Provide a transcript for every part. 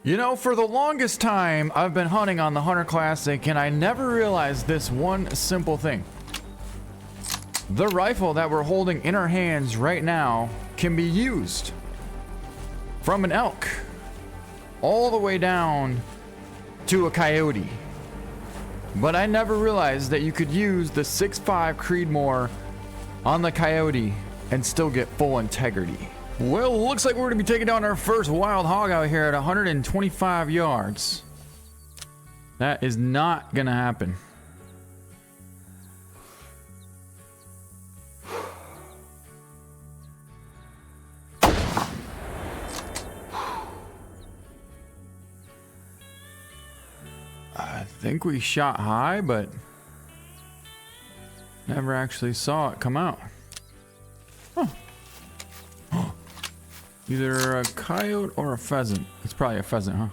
You know, for the longest time, I've been hunting on the Hunter Classic, and I never realized this one simple thing. The rifle that we're holding in our hands right now can be used from an elk all the way down to a coyote. But I never realized that you could use the 6.5 Creedmoor on the coyote and still get full integrity. Well, looks like we're going to be taking down our first wild hog out here at 125 yards. That is not going to happen. I think we shot high, but never actually saw it come out. Huh. Either a coyote or a pheasant. It's probably a pheasant, huh?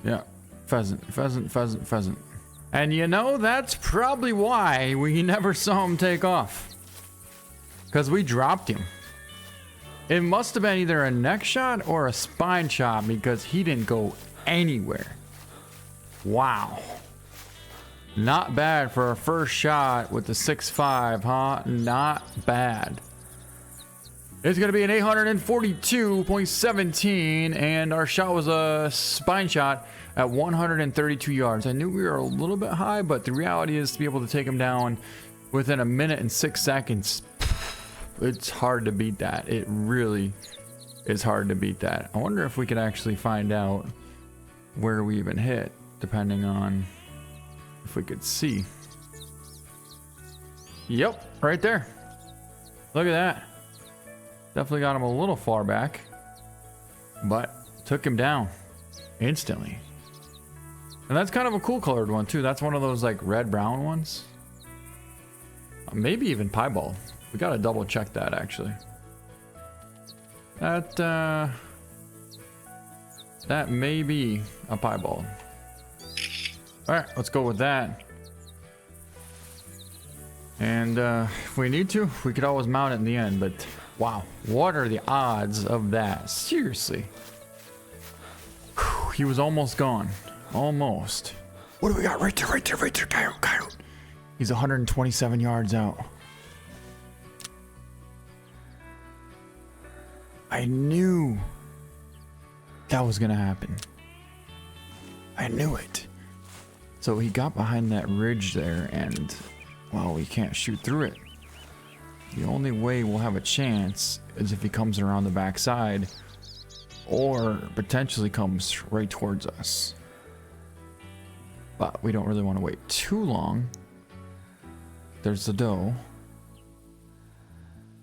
Yeah, pheasant, pheasant, pheasant, pheasant. And you know, that's probably why we never saw him take off. Because we dropped him. It must have been either a neck shot or a spine shot because he didn't go anywhere. Wow. Not bad for a first shot with the 6.5, huh? Not bad. It's going to be an 842.17, and our shot was a spine shot at 132 yards. I knew we were a little bit high, but the reality is to be able to take him down within a minute and 6 seconds, it's hard to beat that. It really is hard to beat that. I wonder if we could actually find out where we even hit, depending on if we could see. Yep, right there. Look at that. Definitely got him a little far back, but took him down instantly. And that's kind of a cool colored one too. That's one of those like red brown ones. Maybe even piebald. We gotta double check that actually. That may be a piebald. All right, let's go with that. And if we need to, we could always mount it in the end, but wow, what are the odds of that? Seriously. Whew, he was almost gone. Almost. What do we got? Right there, right there, right there. Coyote, coyote. He's 127 yards out. I knew that was gonna happen. I knew it. So he got behind that ridge there, and well, we can't shoot through it. The only way we'll have a chance is if he comes around the backside or potentially comes right towards us. But we don't really want to wait too long. There's the doe.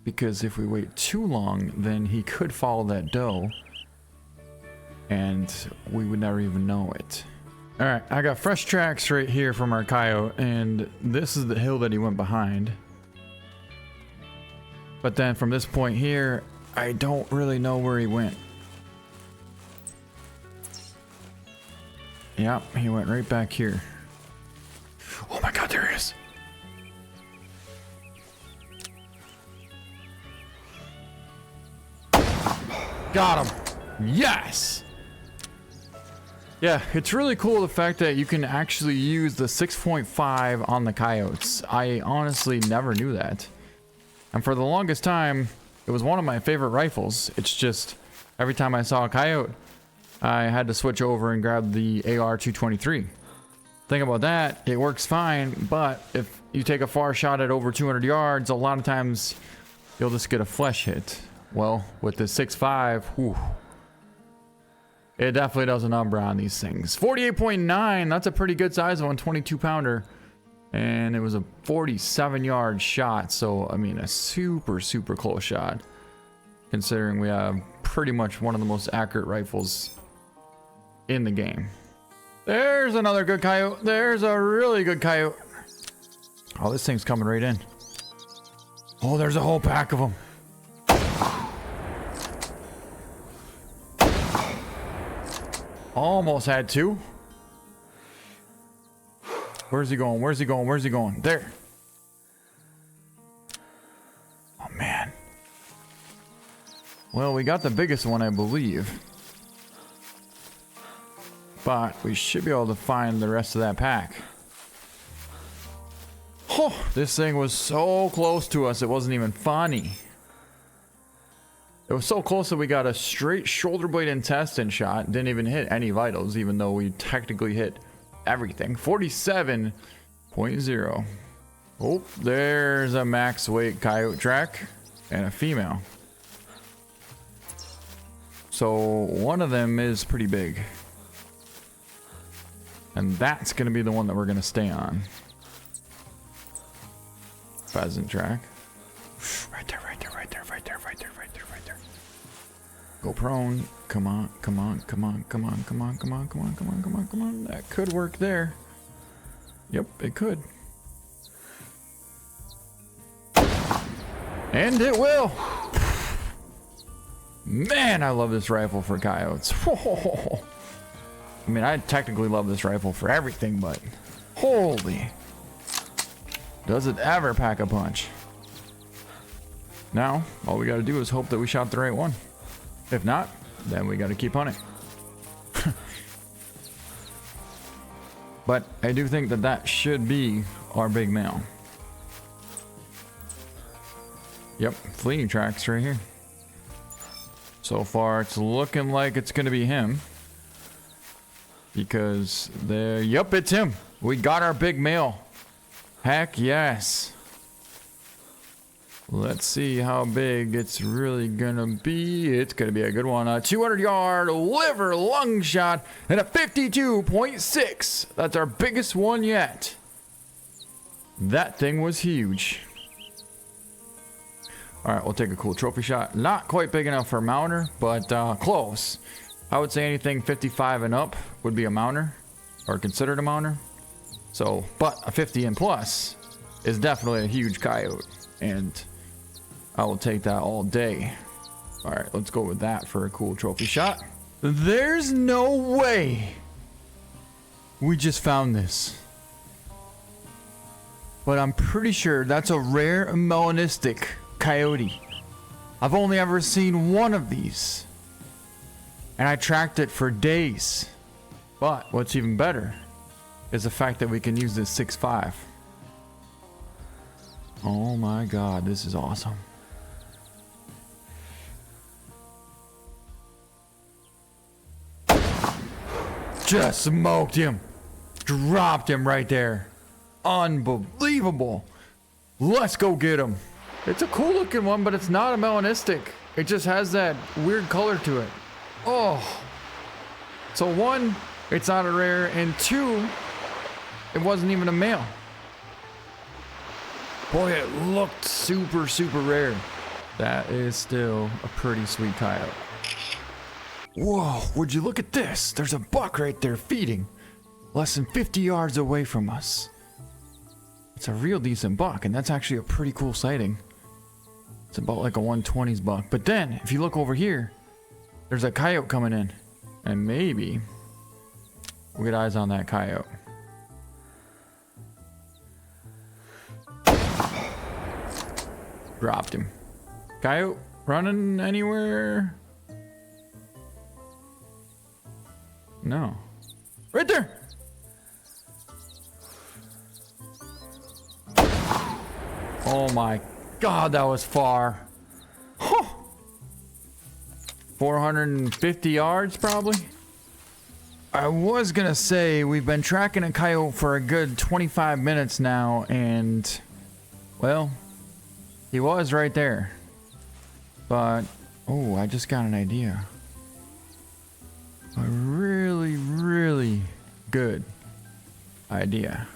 Because if we wait too long, then he could follow that doe and we would never even know it. All right, I got fresh tracks right here from our coyote, and this is the hill that he went behind. But then from this point here, I don't really know where he went. Yep, he went right back here. Oh my God, there he is. Got him. Yes. Yeah, it's really cool the fact that you can actually use the 6.5 on the coyotes. I honestly never knew that. And for the longest time, it was one of my favorite rifles. It's just every time I saw a coyote, I had to switch over and grab the AR-223. Thing about that, it works fine, but if you take a far shot at over 200 yards, a lot of times you'll just get a flesh hit. Well, with the 6.5, whew, it definitely does a number on these things. 48.9, that's a pretty good size one, 22 pounder. And it was a 47-yard shot, so I mean a super, super close shot. Considering we have pretty much one of the most accurate rifles in the game. There's another good coyote. There's a really good coyote. Oh, this thing's coming right in. Oh, there's a whole pack of them. Almost had two. Where's he going? Where's he going? Where's he going? There. Oh, man. Well, we got the biggest one, I believe. but we should be able to find the rest of that pack. Oh, this thing was so close to us, it wasn't even funny. It was so close that we got a straight shoulder blade intestine shot. Didn't even hit any vitals, even though we technically hit everything. 47.0. Oh, there's a max weight coyote track and a female. So one of them is pretty big. And that's going to be the one that we're going to stay on. Pheasant track. Right there, right there, right there, right there, right there, right there, right there. Go prone. Come on, come on, come on, come on, come on, come on, come on, come on, come on, come on. That could work there. Yep, it could. And it will. Man, I love this rifle for coyotes. I mean, I technically love this rifle for everything, but holy. Does it ever pack a punch? Now, all we gotta do is hope that we shot the right one. If not, then we gotta keep hunting. But I do think that that should be our big male. Yep, fleeing tracks right here. So far, it's looking like it's gonna be him. Because there, yep, it's him. We got our big male. Heck yes. Let's see how big it's really gonna be. It's gonna be a good one. A 200-yard liver lung shot and a 52.6. That's our biggest one yet. That thing was huge. All right, we'll take a cool trophy shot. Not quite big enough for a mounter, but close. I would say anything 55 and up would be a mounter, or considered a mounter. So, but a 50 and plus is definitely a huge coyote, and I will take that all day. All right, let's go with that for a cool trophy shot. There's no way we just found this, but I'm pretty sure that's a rare melanistic coyote. I've only ever seen one of these, and I tracked it for days. But what's even better is the fact that we can use this 6.5. Oh my god, this is awesome. Just smoked him. Dropped him right there. Unbelievable. Let's go get him. It's a cool looking one, but it's not a melanistic. It just has that weird color to it. Oh. So one, it's not a rare, and two, it wasn't even a male. Boy, it looked super, super rare. That is still a pretty sweet coyote. Whoa, would you look at this? There's a buck right there feeding. Less than 50 yards away from us. It's a real decent buck, and that's actually a pretty cool sighting. It's about like a 120s buck. But then, if you look over here, there's a coyote coming in. And maybe we'll get eyes on that coyote. Dropped him. Coyote running anywhere? No. Right there! Oh my god, that was far. Huh. 450 yards probably? I was gonna say we've been tracking a coyote for a good 25 minutes now, and well, he was right there. But oh, I just got an idea. A really, really good idea.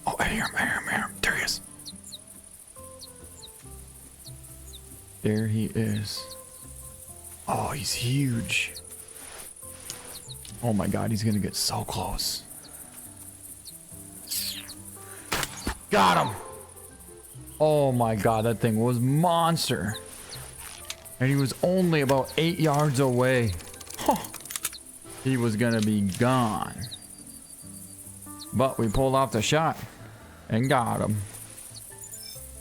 Oh, I hear him, I hear him, I hear him. There he is. There he is. Oh, he's huge. Oh my god, he's gonna get so close. Got him! Oh my god, that thing was monster. And he was only about 8 yards away. Huh. He was gonna be gone. But we pulled off the shot and got him.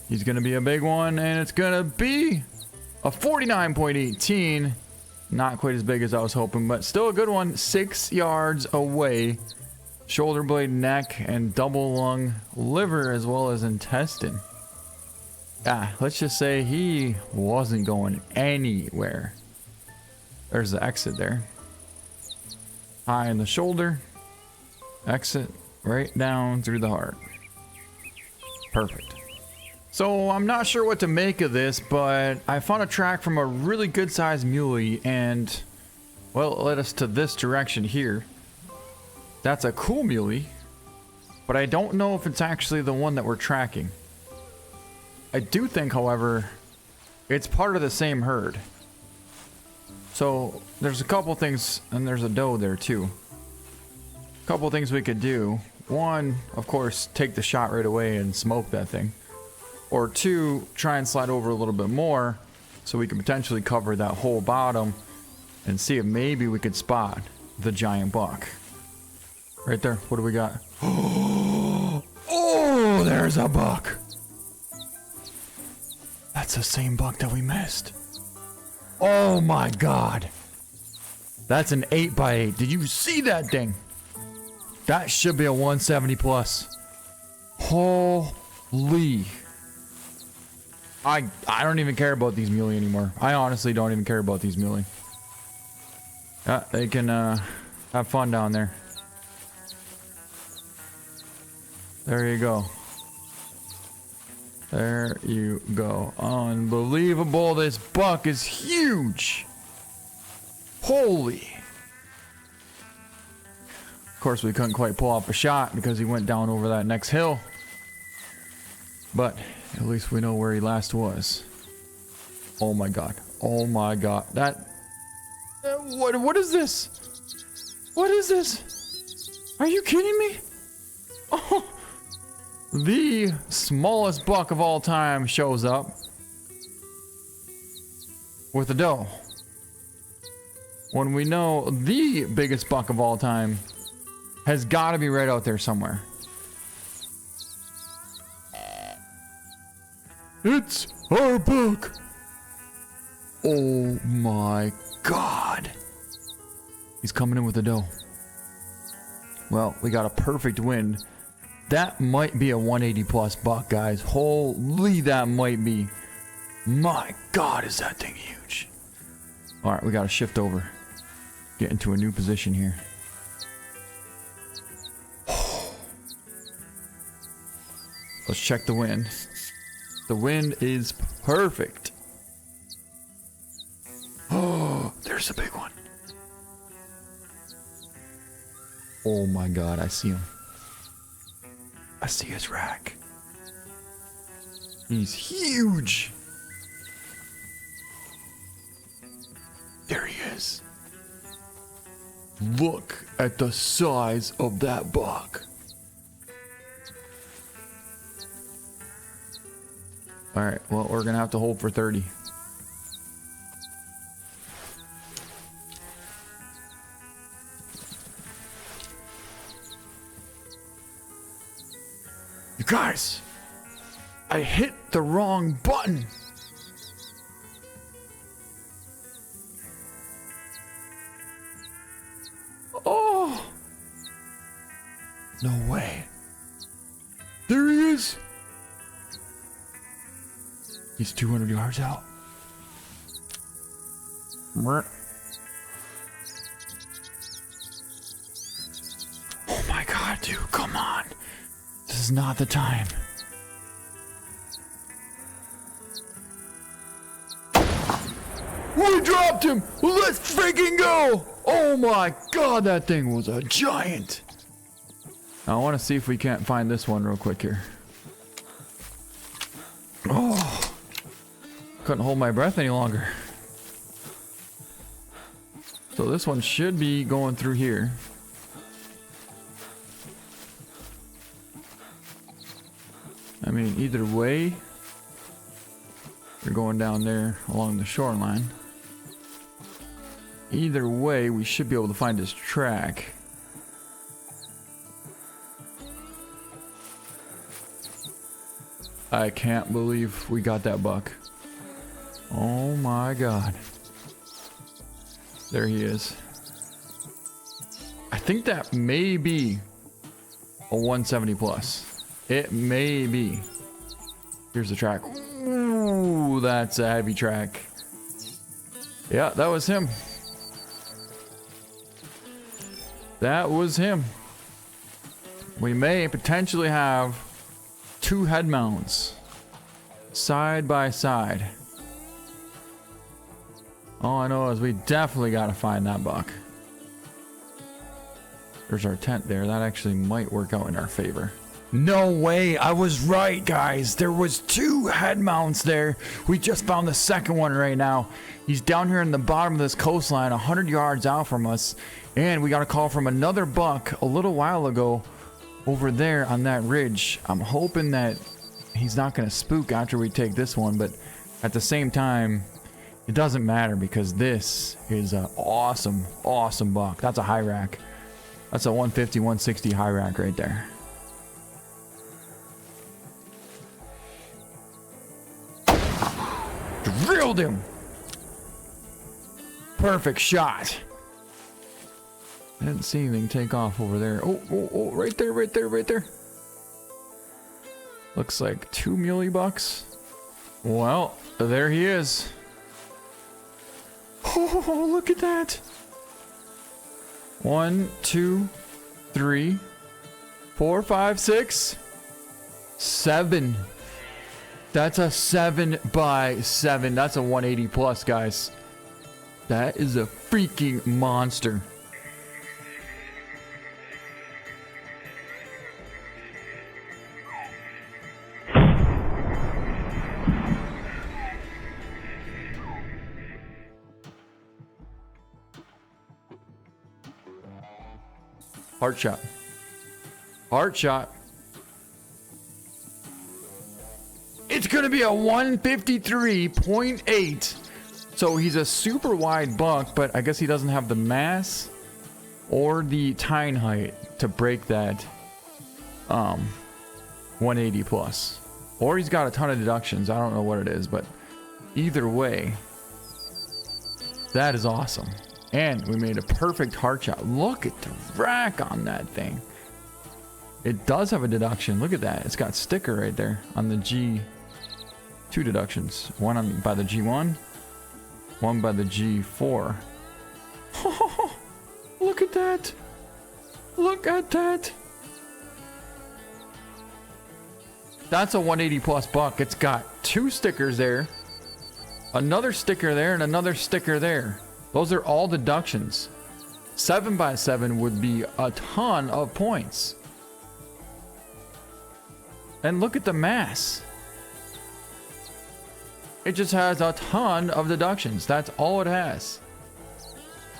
He's gonna be a big one, and it's gonna be a 49.18 Not quite as big as I was hoping, but still a good one. 6 yards away. Shoulder blade, neck, and double lung, liver, as well as intestine. Let's just say he wasn't going anywhere. There's the exit there. High in the shoulder. Exit right down through the heart. Perfect. So I'm not sure what to make of this, but I found a track from a really good sized muley and, well, it led us to this direction here. That's a cool muley, but I don't know if it's actually the one that we're tracking. I do think, however, it's part of the same herd. So there's a couple things, and there's a doe there too. A couple things we could do. One, of course, take the shot right away and smoke that thing. Or two, try and slide over a little bit more so we can potentially cover that whole bottom and see if maybe we could spot the giant buck. Right there. What do we got? Oh, there's a buck. That's the same buck that we missed. Oh my god. That's an 8x8. Did you see that thing? That should be a 170 plus. Holy. I don't even care about these muley anymore. I honestly don't even care about these muley. They can have fun down there. There you go. There you go. Unbelievable. This buck is huge. Holy. Of course, we couldn't quite pull off a shot because he went down over that next hill. But at least we know where he last was. Oh my god. Oh my god. That... What is this? What is this? Are you kidding me? Oh... The smallest buck of all time shows up with a doe. When we know the biggest buck of all time has got to be right out there somewhere. It's our buck. Oh my god. He's coming in with a doe. Well, we got a perfect wind. That might be a 180 plus buck, guys. Holy, that might be. My god, is that thing huge. Alright, we gotta shift over. Get into a new position here. Let's check the wind. The wind is perfect. Oh, there's a big one. Oh my god, I see him. I see his rack. He's huge. There he is. Look at the size of that buck. Alright, well, we're gonna have to hold for 30. You guys, I hit the wrong button. Oh, no way. There he is. He's 200 yards out. Oh my god, dude, come on. This is not the time. We dropped him! Let's freaking go! Oh my god, that thing was a giant! Now, I want to see if we can't find this one real quick here. Oh, couldn't hold my breath any longer. So this one should be going through here. I mean, either way, we're going down there along the shoreline. Either way, we should be able to find his track. I can't believe we got that buck. Oh my god. There he is. I think that may be a 170 plus. It may be. Here's the track. Ooh, that's a heavy track. Yeah, that was him. That was him. We may potentially have 2 head mounts side by side. All I know is we definitely got to find that buck. There's our tent there. That actually might work out in our favor. No way. I was right, guys. There was 2 head mounts there. We just found the second one right now. He's down here in the bottom of this coastline, 100 yards out from us. And we got a call from another buck a little while ago over there on that ridge. I'm hoping that he's not going to spook after we take this one, but at the same time, it doesn't matter because this is an awesome, awesome buck. That's a high rack. That's a 150, 160 high rack right there. Drilled him. Perfect shot. I didn't see anything take off over there. Oh, right there, right there, right there. Looks like 2 muley bucks. Well, there he is. Oh, look at that. 1, 2, 3, 4, 5, 6, 7. That's a 7 by 7. That's a 180 plus, guys. That is a freaking monster. Heart shot. Heart shot. It's going to be a 153.8. So he's a super wide buck, but I guess he doesn't have the mass or the tine height to break that 180 plus. Or he's got a ton of deductions. I don't know what it is, but either way, that is awesome. And we made a perfect heart shot. Look at the rack on that thing. It does have a deduction. Look at that. It's got sticker right there on the G2 deductions. One by the G1, one by the G4. Oh, look at that. Look at that. That's a 180 plus buck. It's got 2 stickers there, another sticker there, and another sticker there. Those are all deductions. 7 by 7 would be a ton of points. And look at the mass. It just has a ton of deductions. That's all it has.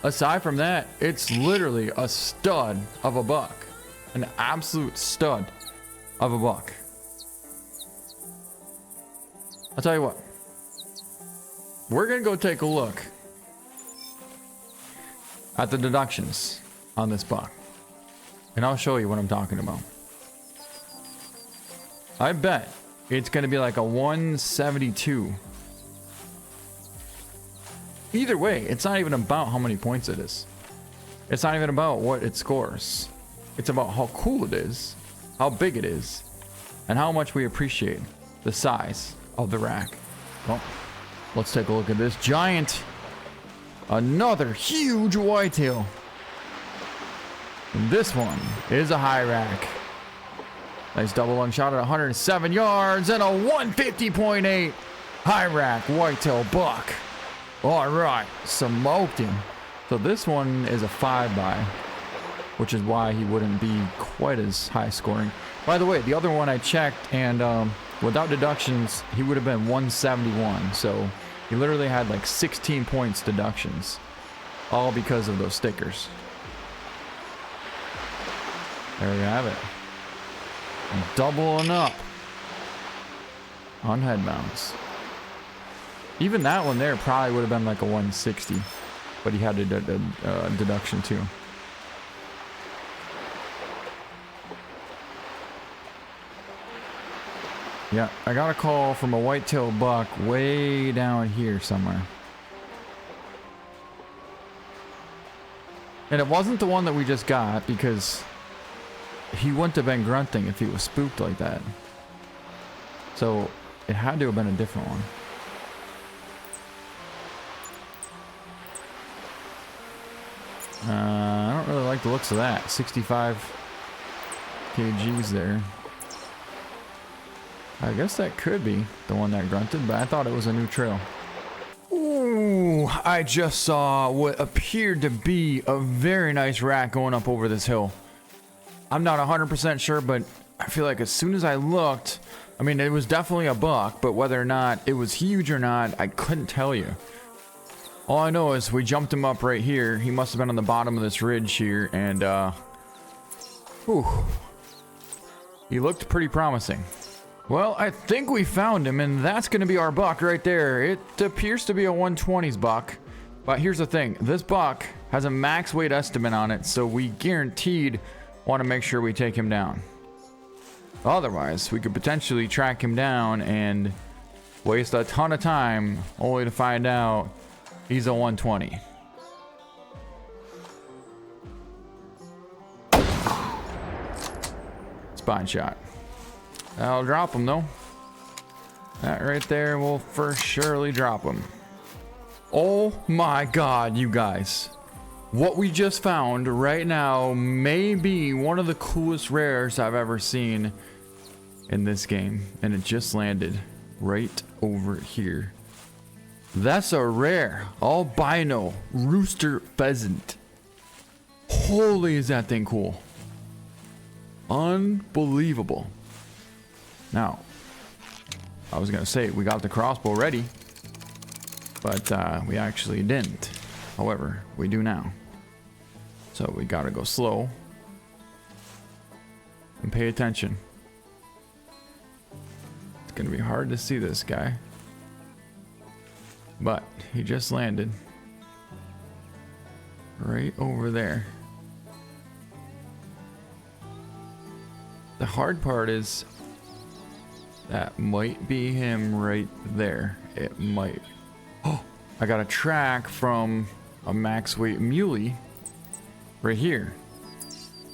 Aside from that, it's literally a stud of a buck. An absolute stud of a buck. I'll tell you what. We're going to go take a look at the deductions on this buck, and I'll show you what I'm talking about. I bet it's going to be like a 172. Either way, it's not even about how many points it is. It's not even about what it scores. It's about how cool it is, how big it is, and how much we appreciate the size of the rack. Well, let's take a look at this giant. Another huge whitetail. And this one is a high rack. Nice double lung shot at 107 yards and a 150.8 high rack whitetail buck. All right, smoked him. So this one is a 5 by, which is why he wouldn't be quite as high scoring. By the way, the other one I checked, and without deductions, he would have been 171. So he literally had like 16 points deductions, all because of those stickers. There you have it. Doubling up on head mounts. Even that one there probably would have been like a 160, but he had a deduction too. Yeah, I got a call from a whitetail buck way down here somewhere. And it wasn't the one that we just got, because he wouldn't have been grunting if he was spooked like that. So it had to have been a different one. I don't really like the looks of that. 65 kgs there. I guess that could be the one that grunted, but I thought it was a new trail. Ooh, I just saw what appeared to be a very nice rat going up over this hill. I'm not 100% sure, but I feel like as soon as I looked, I mean, it was definitely a buck, but whether or not it was huge or not, I couldn't tell you. All I know is we jumped him up right here. He must have been on the bottom of this ridge here, and whew, he looked pretty promising. Well, I think we found him, and that's going to be our buck right there. It appears to be a 120s buck, but here's the thing. This buck has a max weight estimate on it, so we guaranteed want to make sure we take him down. Otherwise, we could potentially track him down and waste a ton of time only to find out he's a 120. Spine shot. I'll drop him though. That right there will for surely drop him. Oh my god, you guys. What we just found right now may be one of the coolest rares I've ever seen in this game. And it just landed right over here. That's a rare albino rooster pheasant. Holy, is that thing cool. Unbelievable. Now, I was gonna say we got the crossbow ready, but we actually didn't. However, we do now. So we gotta go slow and pay attention. It's gonna be hard to see this guy, but he just landed right over there. The hard part is that might be him right there. It might. Oh, I got a track from a max weight muley right here.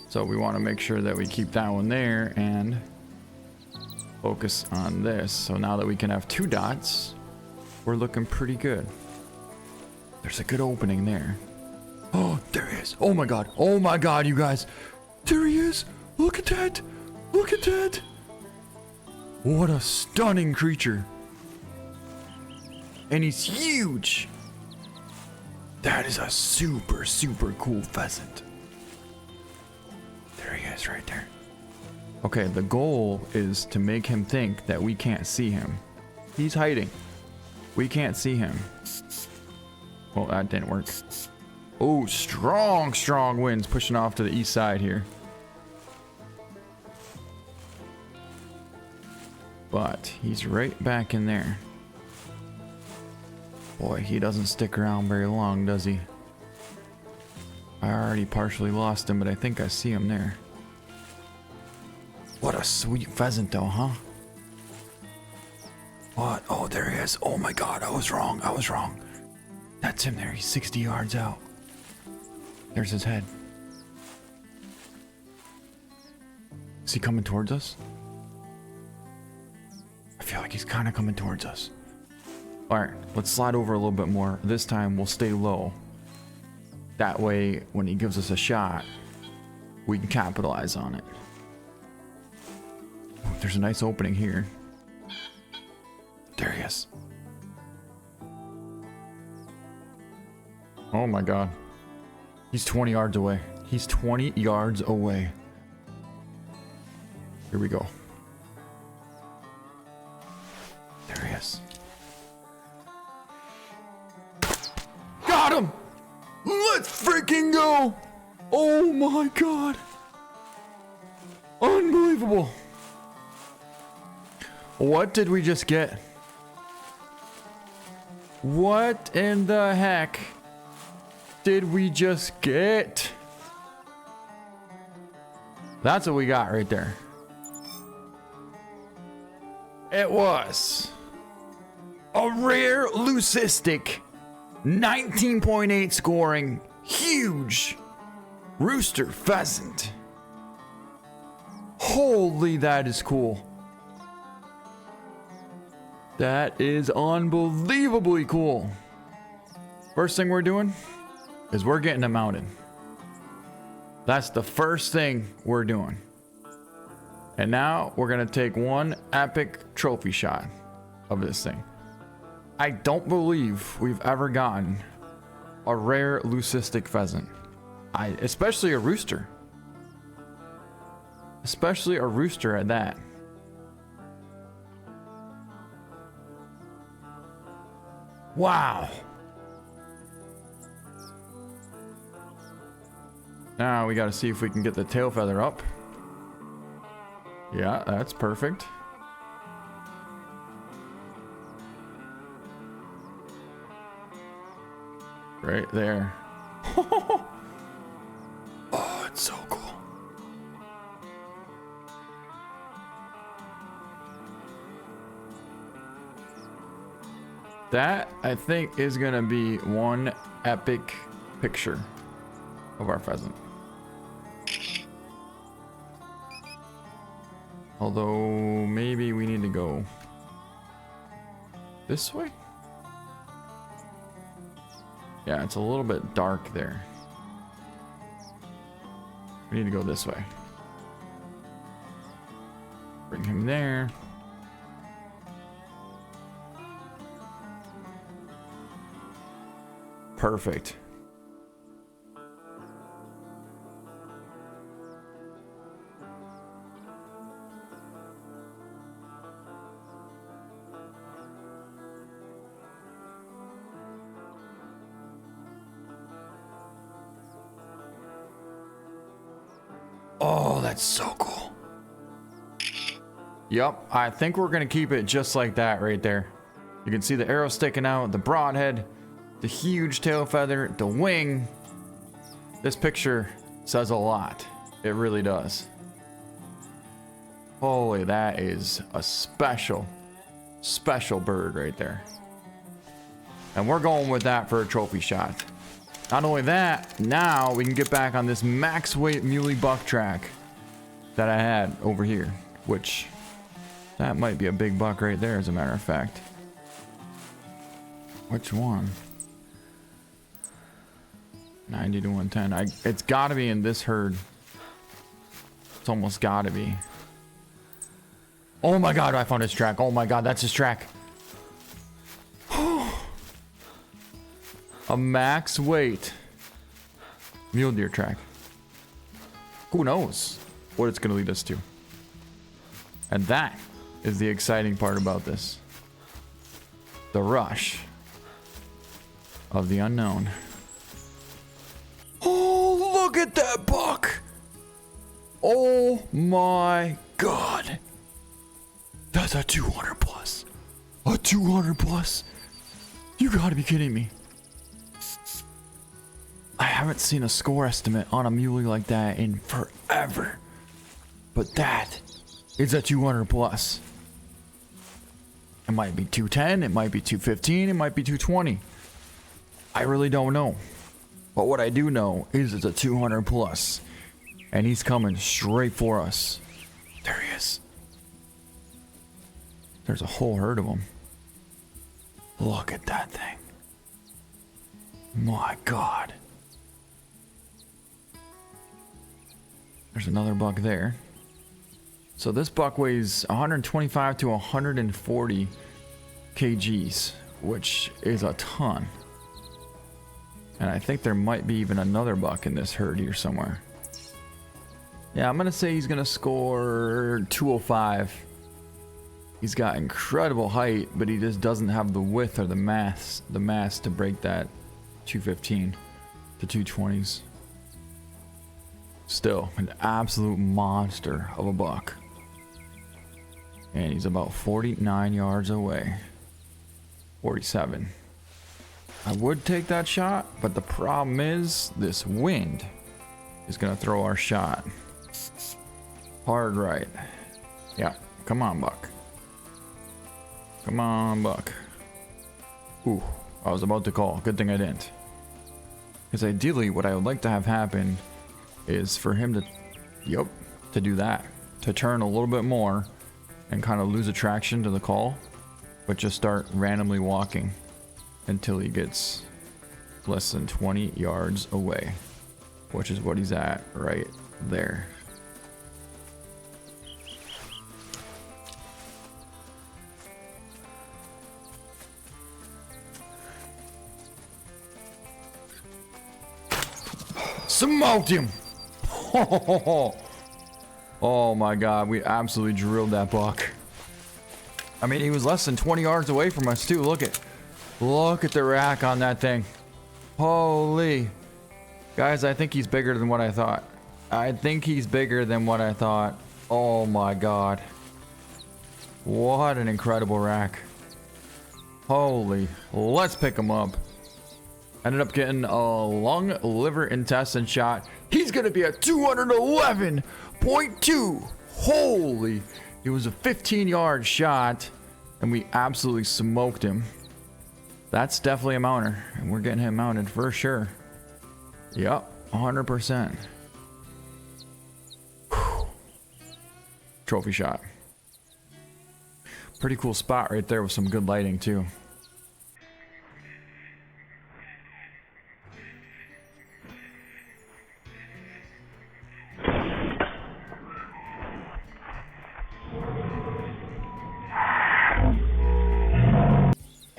So we want to make sure that we keep that one there and focus on this. So now that we can have 2 dots, we're looking pretty good. There's a good opening there. Oh, there he is. Oh my god. Oh my god, you guys. There he is. Look at that. Look at that. What a stunning creature. And he's huge. That is a super, super cool pheasant. There he is right there. Okay, the goal is to make him think that we can't see him. He's hiding. We can't see him. Well, that didn't work. Oh, strong, strong winds pushing off to the east side here. But he's right back in there. Boy, he doesn't stick around very long, does he? I already partially lost him, but I think I see him there. What a sweet pheasant though, huh? What? Oh, there he is. Oh my god, I was wrong. I was wrong. That's him there. He's 60 yards out. There's his head. Is he coming towards us? I feel like he's kind of coming towards us. Alright, let's slide over a little bit more. This time we'll stay low. That way, when he gives us a shot, we can capitalize on it. Ooh, there's a nice opening here. There he is. Oh my god. He's 20 yards away. He's 20 yards away. Here we go. There he is. Got him! Let's freaking go! Oh my god. Unbelievable. What did we just get? What in the heck did we just get? That's what we got right there. It was a rare leucistic 19.8 scoring, huge Rooster pheasant. Holy, that is cool. That is unbelievably cool. First thing we're doing is we're getting them mounted. That's the first thing we're doing. And now we're gonna take one epic trophy shot of this thing. I don't believe we've ever gotten a rare leucistic pheasant. Especially a rooster. Especially a rooster at that. Wow. Now we gotta see if we can get the tail feather up. Yeah, that's perfect. Right there. Oh, it's so cool. That, I think, is gonna be one epic picture of our pheasant. Although, maybe we need to go this way? Yeah, it's a little bit dark there. We need to go this way. Bring him there. Perfect. Oh, that's so cool. Yep, I think we're gonna keep it just like that right there. You can see the arrow sticking out, the broadhead, the huge tail feather, the wing. This picture says a lot. It really does. Holy, that is a special, special bird right there. And we're going with that for a trophy shot. Not only that, now we can get back on this max weight muley buck track that I had over here, which that might be a big buck right there, as a matter of fact. Which one? 90 to 110. It's got to be in this herd. It's almost got to be. Oh my god, I found his track. Oh my god, that's his track. A max weight mule deer track. Who knows what it's going to lead us to? And that is the exciting part about this. The rush of the unknown. Oh, look at that buck. Oh my god. That's a 200 plus. A 200 plus. You gotta be kidding me. I haven't seen a score estimate on a muley like that in forever. But that is a 200 plus. It might be 210, it might be 215, it might be 220. I really don't know. But what I do know is it's a 200 plus. And he's coming straight for us. There he is. There's a whole herd of them. Look at that thing. My god. There's another buck there. So this buck weighs 125 to 140 kgs, which is a ton. And I think there might be even another buck in this herd here somewhere. Yeah, I'm gonna say he's gonna score 205. He's got incredible height, but he just doesn't have the width or the mass to break that 215 to 220s. Still, an absolute monster of a buck. And he's about 49 yards away. 47. I would take that shot, but the problem is this wind is gonna throw our shot. Hard right. Yeah, come on, buck. Come on, buck. Ooh, I was about to call. Good thing I didn't. Because ideally, what I would like to have happen is for him to, to do that. To turn a little bit more and kind of lose attraction to the call, but just start randomly walking until he gets less than 20 yards away, which is what he's at right there. Smoked him. Oh my god, we absolutely drilled that buck. I mean, he was less than 20 yards away from us too. Look at the rack on that thing. Holy. Guys, I think he's bigger than what I thought. Oh my god. What an incredible rack. Holy. Let's pick him up. Ended up getting a lung, liver, intestine shot. He's gonna be at 211.2. Holy. It was a 15-yard shot, and we absolutely smoked him. That's definitely a mounter, and we're getting him mounted for sure. Yep, 100%. Trophy shot. Pretty cool spot right there with some good lighting too.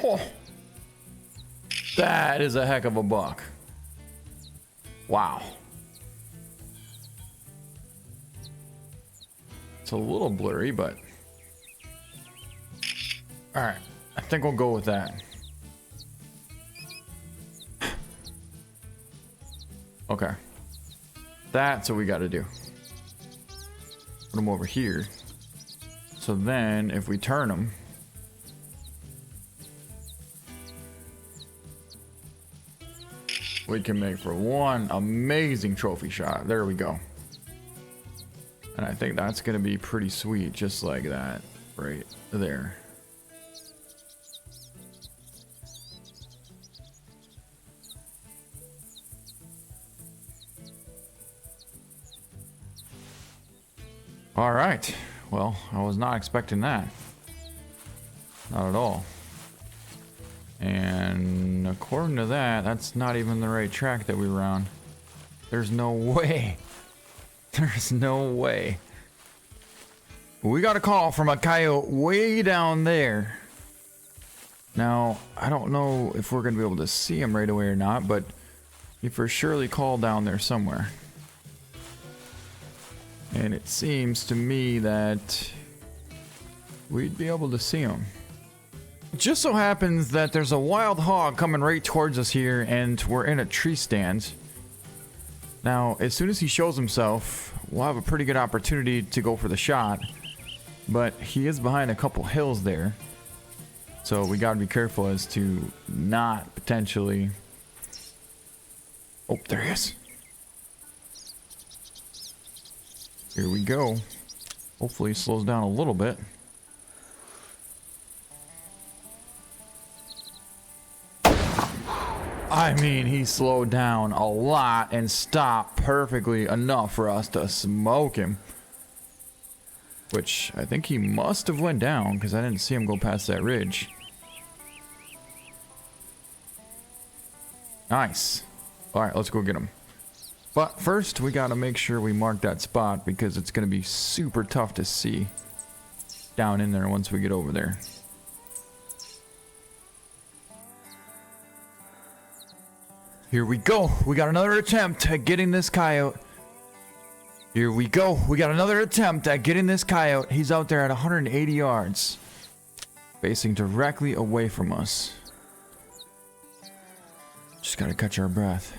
Oh, that is a heck of a buck. Wow. It's a little blurry, but all right, I think we'll go with that. Okay, that's what we got to do. Put them over here. So then if we turn them, we can make for one amazing trophy shot. There we go. And I think that's gonna be pretty sweet, just like that right there. All right, well, I was not expecting that. Not at all. And according to that, that's not even the right track that we were on. There's no way. There's no way. We got a call from a coyote way down there. Now, I don't know if we're going to be able to see him right away or not, but he for surely called down there somewhere. And it seems to me that we'd be able to see him. It just so happens that there's a wild hog coming right towards us here, and we're in a tree stand. Now, as soon as he shows himself, we'll have a pretty good opportunity to go for the shot. But he is behind a couple hills there. So we gotta be careful as to not potentially... Oh, there he is. Here we go. Hopefully he slows down a little bit. I mean, he slowed down a lot and stopped perfectly enough for us to smoke him. Which I think he must have went down because I didn't see him go past that ridge. Nice. All right, let's go get him. But first, we got to make sure we mark that spot because it's going to be super tough to see down in there once we get over there. Here we go. We got another attempt at getting this coyote. Here we go. We got another attempt at getting this coyote. He's out there at 180 yards, facing directly away from us. Just got to catch our breath.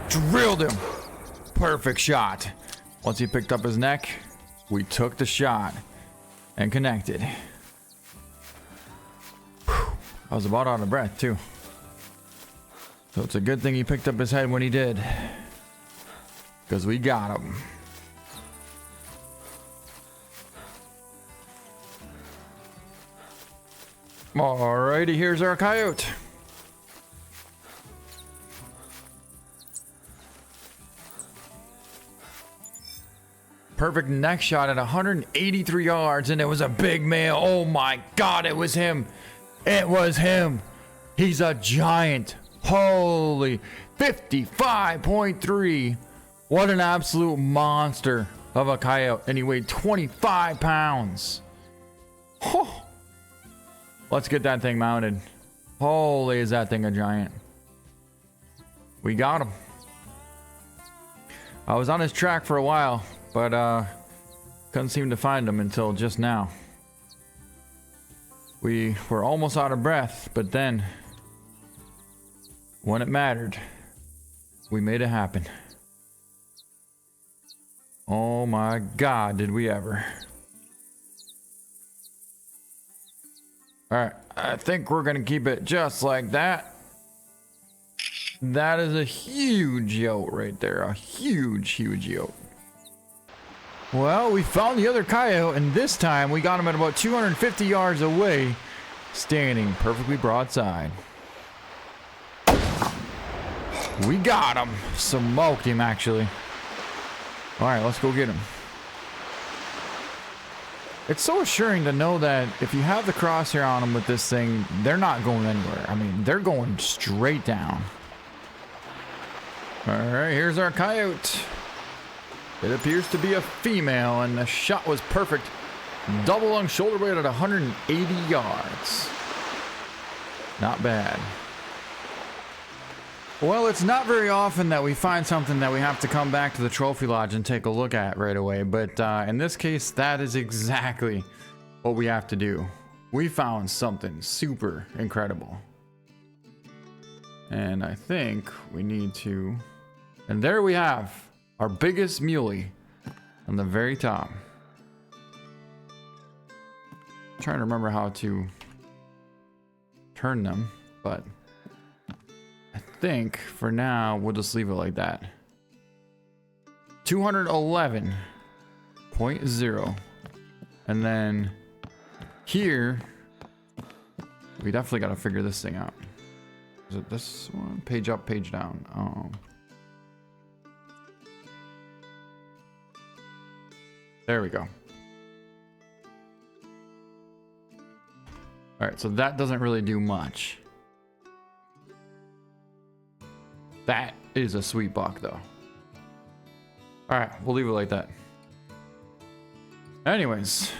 Drilled him. Perfect shot. Once he picked up his neck, we took the shot and connected. Whew. I was about out of breath too. So it's a good thing he picked up his head when he did, because we got him. Alrighty, here's our coyote. Perfect neck shot at 183 yards, and it was a big male. Oh my god, it was him. It was him. He's a giant. Holy 55.3. What an absolute monster of a coyote. And he weighed 25 pounds. Oh. Let's get that thing mounted. Holy, is that thing a giant. We got him. I was on his track for a while, but couldn't seem to find him until just now. We were almost out of breath, but then when it mattered, we made it happen. Oh my god, did we ever. Alright, I think we're gonna keep it just like that. That is a huge yote right there. A huge, huge yote. Well, we found the other coyote, and this time we got him at about 250 yards away, standing perfectly broadside. We got him. Smoked him, actually. Alright, let's go get him. It's so assuring to know that if you have the crosshair on them with this thing, they're not going anywhere. I mean, they're going straight down. Alright, here's our coyote. It appears to be a female, and the shot was perfect. Double lung shoulder blade at 180 yards. Not bad. Well, it's not very often that we find something that we have to come back to the trophy lodge and take a look at right away, but in this case, that is exactly what we have to do. We found something super incredible. And I think we need to... And there we have our biggest muley on the very top. I'm trying to remember how to turn them, but I think for now we'll just leave it like that. 211.0. And then here we definitely got to figure this thing out. Is it this one? Page up, page down. There we go. All right, so that doesn't really do much. That is a sweet buck, though. All right, we'll leave it like that. Anyways,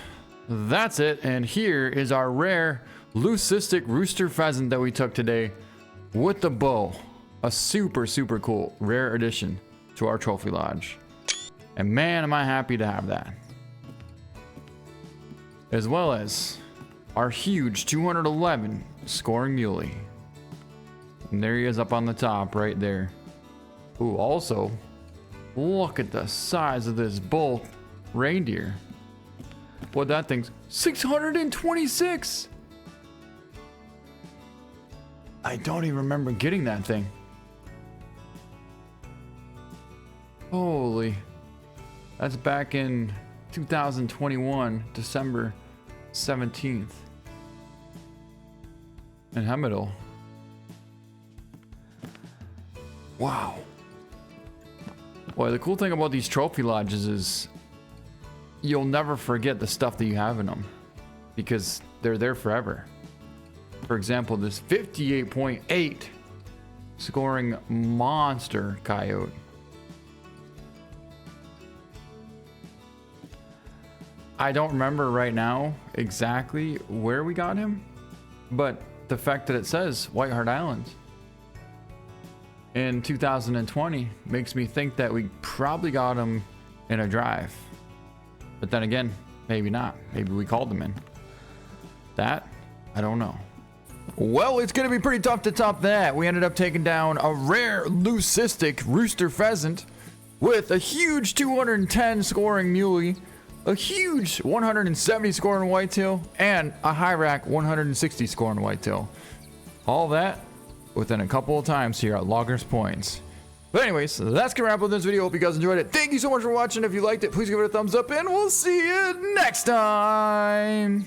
that's it. And here is our rare leucistic rooster pheasant that we took today with the bow. A super, super cool rare addition to our trophy lodge. And man, am I happy to have that. As well as our huge 211 scoring muley. And there he is up on the top right there. Ooh, also, look at the size of this bull reindeer. What that thing's 626. I don't even remember getting that thing. Holy. That's back in 2021, December 17th. In Hemidal. Wow. Boy, the cool thing about these trophy lodges is you'll never forget the stuff that you have in them because they're there forever. For example, this 58.8 scoring monster coyote. I don't remember right now exactly where we got him, but the fact that it says White Hart Island in 2020 makes me think that we probably got him in a drive. But then again, maybe not. Maybe we called him in. That, I don't know. Well, it's going to be pretty tough to top that. We ended up taking down a rare leucistic rooster pheasant with a huge 210 scoring muley, a huge 170 scoring whitetail, and a high rack 160 scoring whitetail. All that within a couple of times here at Loggers Points. But anyways, that's gonna wrap up this video. Hope you guys enjoyed it. Thank you so much for watching. If you liked it, please give it a thumbs up, and we'll see you next time.